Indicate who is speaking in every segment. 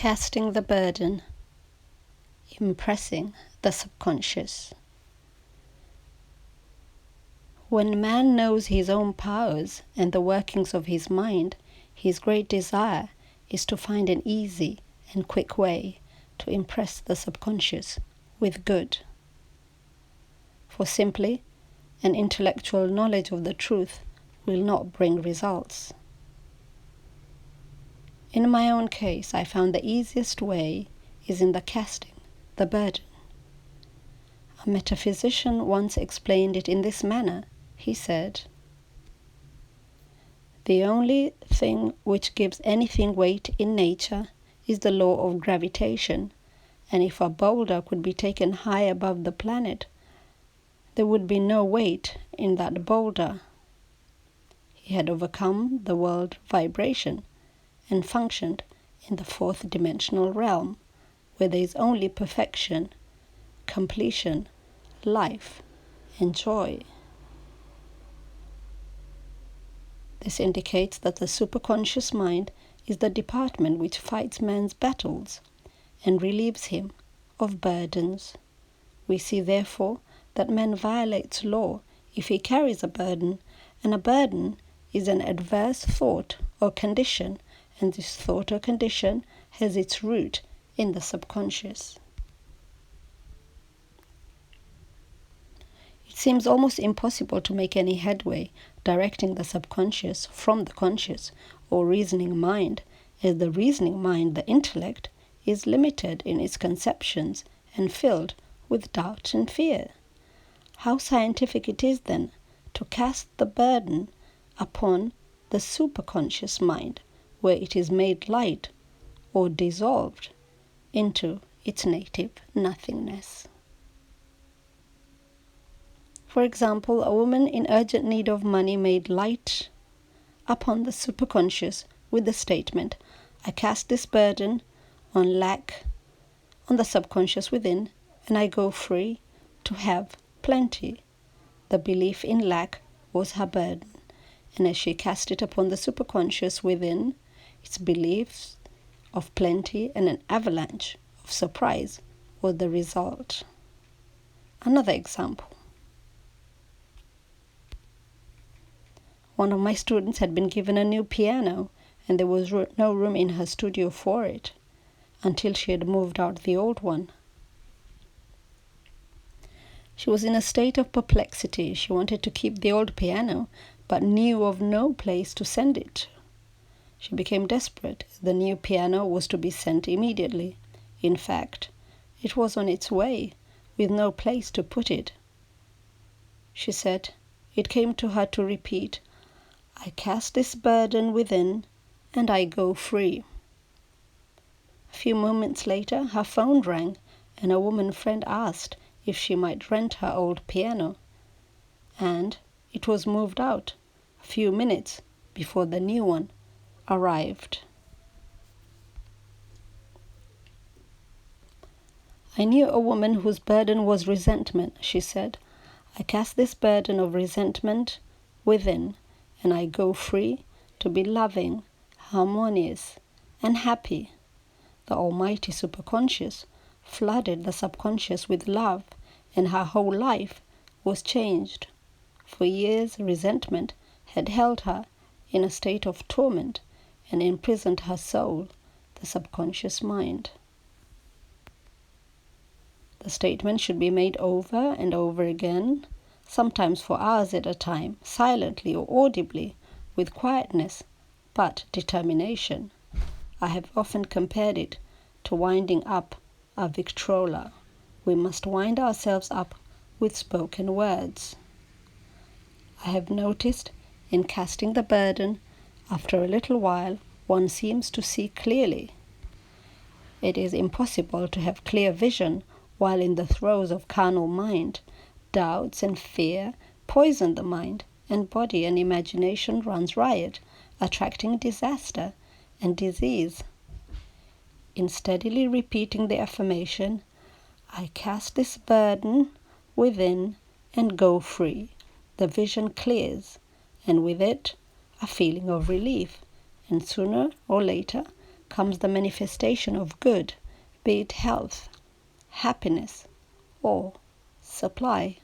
Speaker 1: Casting the burden, impressing the subconscious. When man knows his own powers and the workings of his mind, his great desire is to find an easy and quick way to impress the subconscious with good. For simply, an intellectual knowledge of the truth will not bring results. In my own case, I found the easiest way is in the casting the burden. A metaphysician once explained it in this manner. He said, "The only thing which gives anything weight in nature is the law of gravitation, and if a boulder could be taken high above the planet, there would be no weight in that boulder." He had overcome the world vibration and functioned in the fourth dimensional realm, where there is only perfection, completion, life, and joy. This indicates that the superconscious mind is the department which fights man's battles and relieves him of burdens. We see, therefore, that man violates law if he carries a burden, and a burden is an adverse thought or condition, and this thought or condition has its root in the subconscious. It seems almost impossible to make any headway directing the subconscious from the conscious or reasoning mind, as the reasoning mind, the intellect, is limited in its conceptions and filled with doubt and fear. How scientific it is, then, to cast the burden upon the superconscious mind, where it is made light or dissolved into its native nothingness. For example, a woman in urgent need of money made light upon the superconscious with the statement, "I cast this burden on lack on the subconscious within, and I go free to have plenty." The belief in lack was her burden, and as she cast it upon the superconscious within, its beliefs of plenty and an avalanche of surprise was the result. Another example. One of my students had been given a new piano, and there was no room in her studio for it until she had moved out the old one. She was in a state of perplexity. She wanted to keep the old piano, but knew of no place to send it to. She became desperate. The new piano was to be sent immediately. In fact, it was on its way, with no place to put it. She said it came to her to repeat, "I cast this burden within, and I go free." A few moments later, her phone rang, and a woman friend asked if she might rent her old piano, and it was moved out a few minutes before the new one arrived. I knew a woman whose burden was resentment. She said, "I cast this burden of resentment within, and I go free to be loving, harmonious, and happy." The almighty superconscious flooded the subconscious with love, and her whole life was changed. For years, resentment had held her in a state of torment and imprisoned her soul, the subconscious mind. The statement should be made over and over again, sometimes for hours at a time, silently or audibly, with quietness but determination. I have often compared it to winding up a Victrola. We must wind ourselves up with spoken words. I have noticed in casting the burden, after a little while, one seems to see clearly. It is impossible to have clear vision while in the throes of carnal mind. Doubts and fear poison the mind, and body and imagination runs riot, attracting disaster and disease. In steadily repeating the affirmation, "I cast this burden within and go free," the vision clears, and with it a feeling of relief, and sooner or later comes the manifestation of good, be it health, happiness, or supply.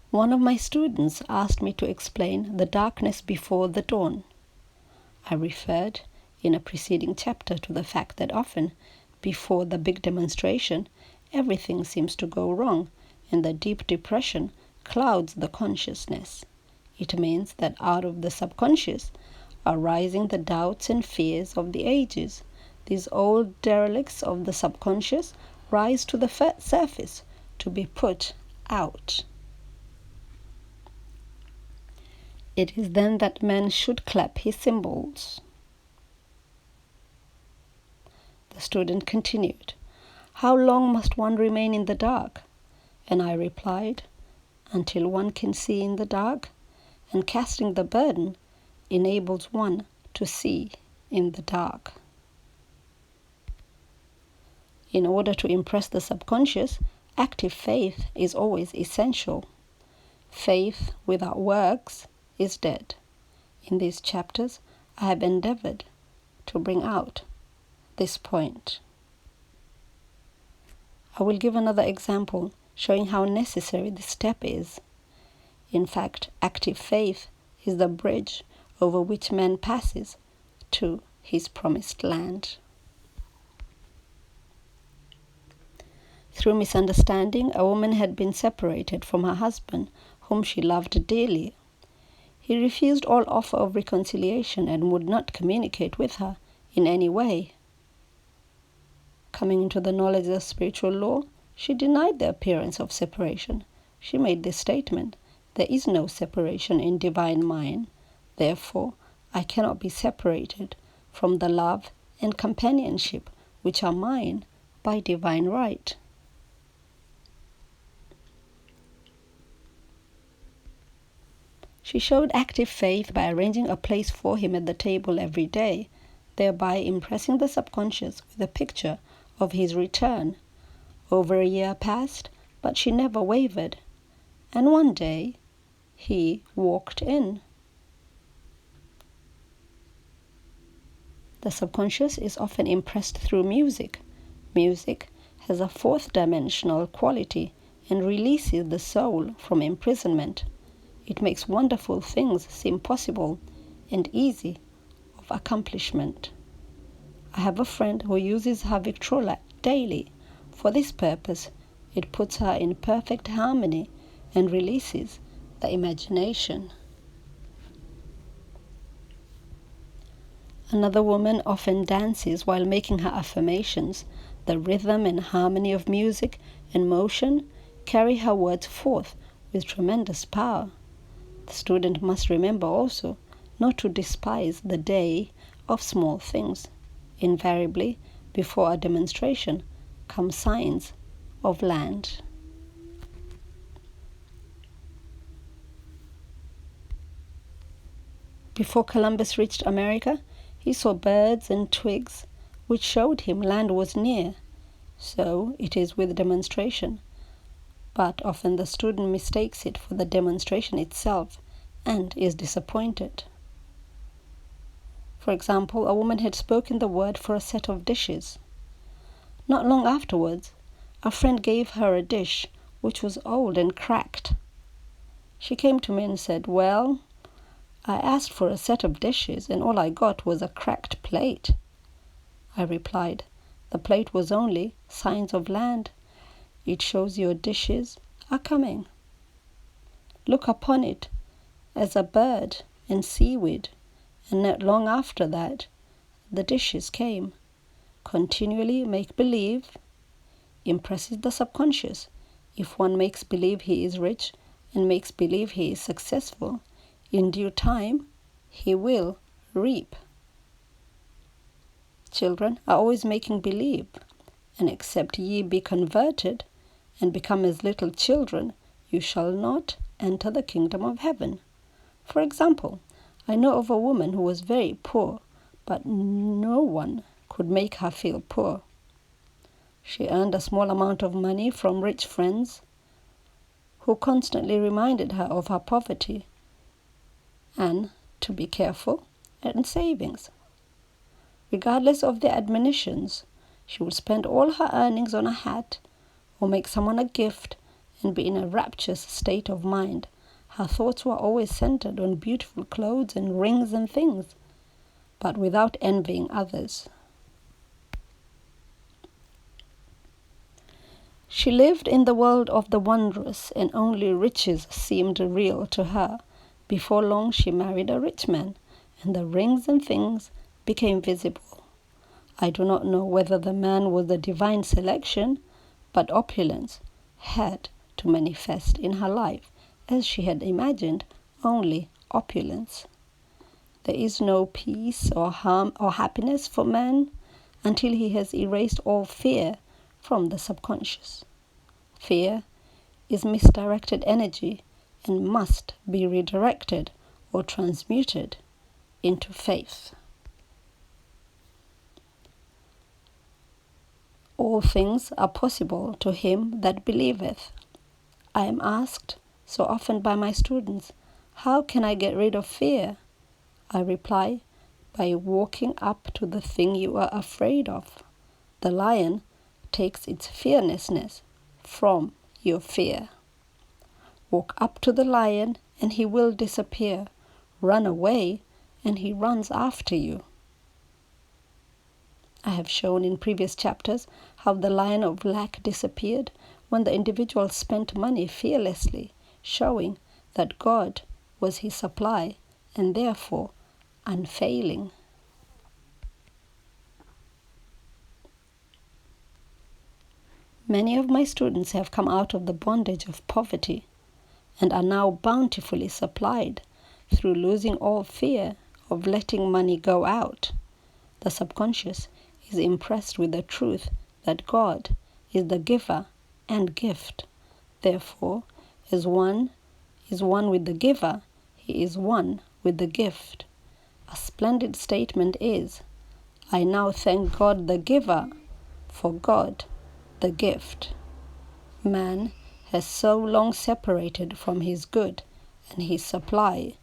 Speaker 1: One of my students asked me to explain the darkness before the dawn. I referred in a preceding chapter to the fact that often, before the big demonstration, everything seems to go wrong, and the deep depression clouds the consciousness. It means that out of the subconscious are rising the doubts and fears of the ages. These old derelicts of the subconscious rise to the surface to be put out. It is then that man should clap his cymbals. The student continued, "How long must one remain in the dark?" And I replied, "Until one can see in the dark, and casting the burden enables one to see in the dark." In order to impress the subconscious, active faith is always essential. Faith without works is dead. In these chapters, I have endeavored to bring out this point. I will give another example showing how necessary this step is. In fact, active faith is the bridge over which man passes to his promised land. Through misunderstanding, a woman had been separated from her husband, whom she loved dearly. He refused all offer of reconciliation and would not communicate with her in any way. Coming into the knowledge of spiritual law, she denied the appearance of separation. She made this statement, "There is no separation in divine mind. Therefore, I cannot be separated from the love and companionship which are mine by divine right." She showed active faith by arranging a place for him at the table every day, thereby impressing the subconscious with a picture of his return. Over a year passed, but she never wavered, and one day he walked in. The subconscious is often impressed through music. Music has a fourth dimensional quality and releases the soul from imprisonment. It makes wonderful things seem possible and easy of accomplishment. I have a friend who uses her Victrola daily. For this purpose, it puts her in perfect harmony and releases the imagination. Another woman often dances while making her affirmations. The rhythm and harmony of music and motion carry her words forth with tremendous power. The student must remember also not to despise the day of small things. Invariably, before a demonstration come signs of land. Before Columbus reached America, he saw birds and twigs which showed him land was near. So it is with demonstration. But often the student mistakes it for the demonstration itself and is disappointed. For example, a woman had spoken the word for a set of dishes. Not long afterwards, a friend gave her a dish which was old and cracked. She came to me and said, "Well, I asked for a set of dishes and all I got was a cracked plate." I replied, "The plate was only signs of land. It shows your dishes are coming. Look upon it as a bird and seaweed, and not long after that, the dishes came. Continually make believe impresses the subconscious. If one makes believe he is rich and makes believe he is successful, in due time he will reap. Children are always making believe, and except ye be converted and become as little children, you shall not enter the kingdom of heaven. For example, I know of a woman who was very poor, but no one could make her feel poor. She earned a small amount of money from rich friends who constantly reminded her of her poverty and to be careful and savings. Regardless of their admonitions, she would spend all her earnings on a hat or make someone a gift and be in a rapturous state of mind. Her thoughts were always centered on beautiful clothes and rings and things, but without envying others. She lived in the world of the wondrous, and only riches seemed real to her. Before long she married a rich man, and the rings and things became visible. I do not know whether the man was a divine selection, but opulence had to manifest in her life, as she had imagined only opulence. There is no peace or harm or happiness for man until he has erased all fear from the subconscious. Fear is misdirected energy and must be redirected or transmuted into faith. All things are possible to him that believeth. I am asked so often by my students, how can I get rid of fear? I reply, by walking up to the thing you are afraid of. The lion takes its fearlessness from your fear. Walk up to the lion and he will disappear. Run away and he runs after you. I have shown in previous chapters how the lion of lack disappeared when the individual spent money fearlessly, showing that God was his supply and therefore unfailing. Many of my students have come out of the bondage of poverty and are now bountifully supplied through losing all fear of letting money go out. The subconscious is impressed with the truth that God is the giver and gift. Therefore, as one is one with the giver, he is one with the gift. A splendid statement is, I now thank God the giver for God the gift. Man has so long separated from his good and his supply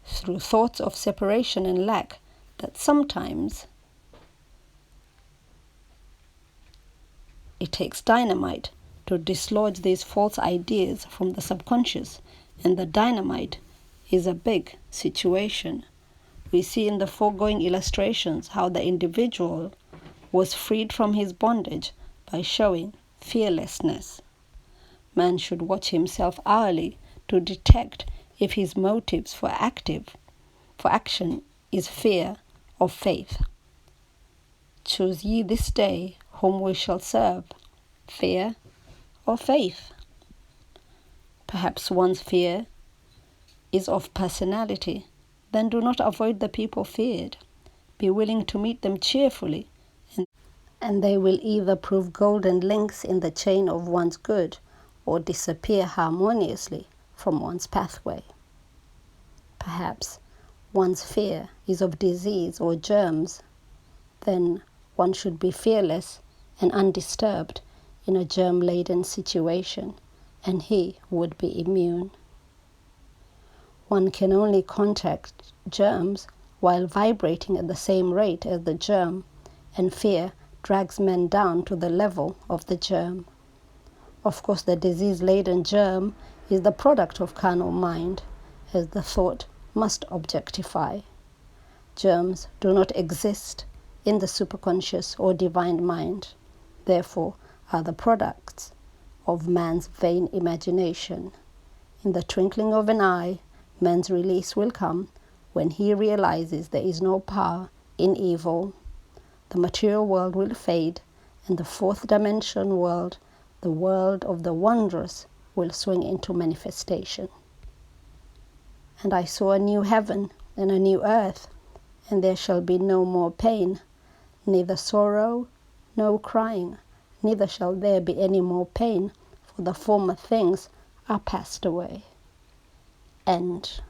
Speaker 1: through thoughts of separation and lack that sometimes it takes dynamite to dislodge these false ideas from the subconscious, and the dynamite is a big situation. We see in the foregoing illustrations how the individual was freed from his bondage by showing fearlessness. Man should watch himself hourly to detect if his motives for action is fear or faith. Choose ye this day whom we shall serve, fear or faith. Perhaps one's fear is of personality. Then do not avoid the people feared. Be willing to meet them cheerfully, and they will either prove golden links in the chain of one's good or disappear harmoniously from one's pathway. Perhaps one's fear is of disease or germs. Then one should be fearless and undisturbed in a germ-laden situation, and he would be immune. One can only contact germs while vibrating at the same rate as the germ, and fear drags men down to the level of the germ. Of course, the disease-laden germ is the product of carnal mind, as the thought must objectify. Germs do not exist in the superconscious or divine mind, therefore are the products of man's vain imagination. In the twinkling of an eye, man's release will come when he realizes there is no power in evil. The material world will fade, and the fourth dimension world, the world of the wondrous, will swing into manifestation. And I saw a new heaven and a new earth, and there shall be no more pain, neither sorrow, no crying, neither shall there be any more pain, for the former things are passed away. End.